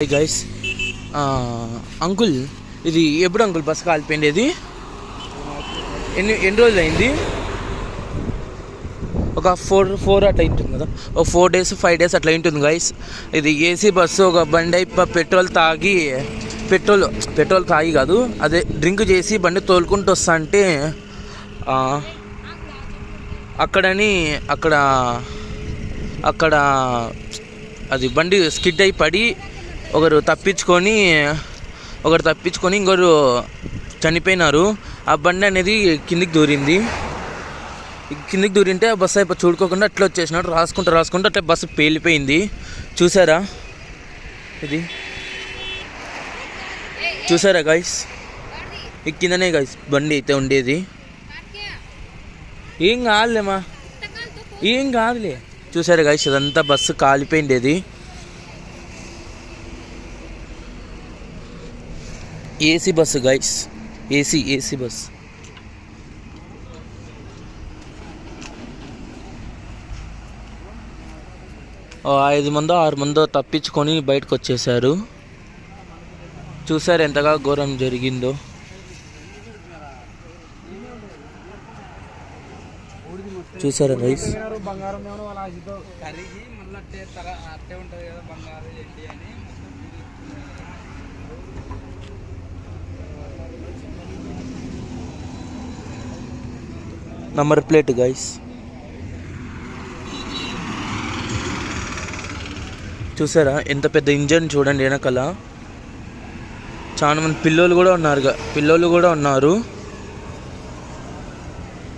Hi guys, uncle ఇది ఎప్పుడు uncle bus కాలిపోయింది? ఇది ఎన్ని రోజులు అయింది? ఒక ఫోర్ అట్లా ఉంటుంది కదా, ఒక 4 days 5 days అట్లా ఉంటుంది గైస్. ఇది ఏసీ బస్సు. ఒక బండి పెట్రోల్ తాగి కాదు, అదే డ్రింక్ చేసి బండి తోలుకుంటూ వస్తా అంటే అక్కడ అది బండి స్కిడ్ అయి పడి ఒకరు తప్పించుకొని ఇంకొకరు చనిపోయినారు. ఆ బండి అనేది కిందికి దూరింటే ఆ బస్సు అయిపోయి చూడుకోకుండా అట్లా వచ్చేసినాడు. రాసుకుంటూ అట్లా బస్సు పేలిపోయింది. చూసారా? చూసారా గైస్? ఈ కిందనే గైస్ బండి అయితే ఉండేది. ఏం కాదులే. చూసారా గైస్? ఇదంతా బస్సు కాలిపోయిండేది. AC bus guys, AC bus. ఓ 5 మందో 6 మందో తప్పించుకొని బయటకు వచ్చేసారు. చూసారు ఎంతగా ఘోరం జరిగిందో. చూసారా గైస్? Number plate guys. చూసారా ఎంత పెద్ద ఇంజన్ చూడండి వెనకాల. చాలా మంది పిల్లోళ్ళు కూడా ఉన్నారు.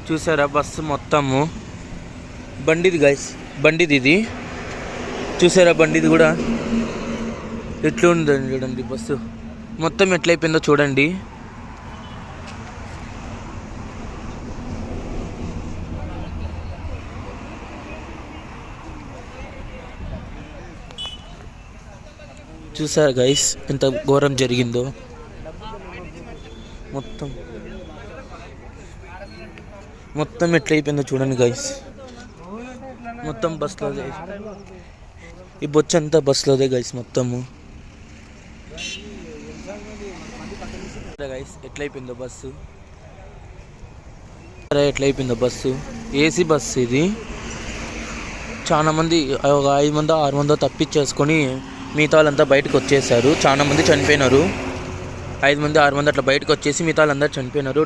చూసారా? బస్సు మొత్తము బండిది గైస్, ఇది. చూసారా? బండిది కూడా ఎట్లా ఉందని చూడండి. బస్సు మొత్తం ఎట్లయిపోయిందో చూడండి. చూసారా గైస్ ఎంత ఘోరం జరిగిందో? మొత్తం ఎట్లయిపోయిందో చూడండి గైస్. మొత్తం బస్సులోదే, ఈ బొచ్చంతా బస్సులోదే గైస్ మొత్తము. గైస్ ఎట్లయిపోయిందో బస్సు. ఏసీ బస్సు ఇది. చాలా మంది, ఒక 5 మందో 6 మందో తప్పించేసుకొని మిగతా వాళ్ళంతా బయటకు వచ్చేసారు. చాలా మంది చనిపోయినారు. 5 మంది 6 మంది అట్లా బయటకు వచ్చేసి మిగతా వాళ్ళందరూ చనిపోయినారు.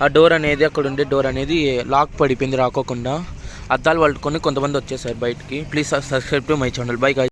ఆ డోర్ అనేది, అక్కడ ఉండే డోర్ అనేది లాక్ పడిపోయింది రాకోకుండా. అద్దాలు పట్టుకొని కొంతమంది వచ్చేసారు బయటికి. Please subscribe to my channel. Bye guys.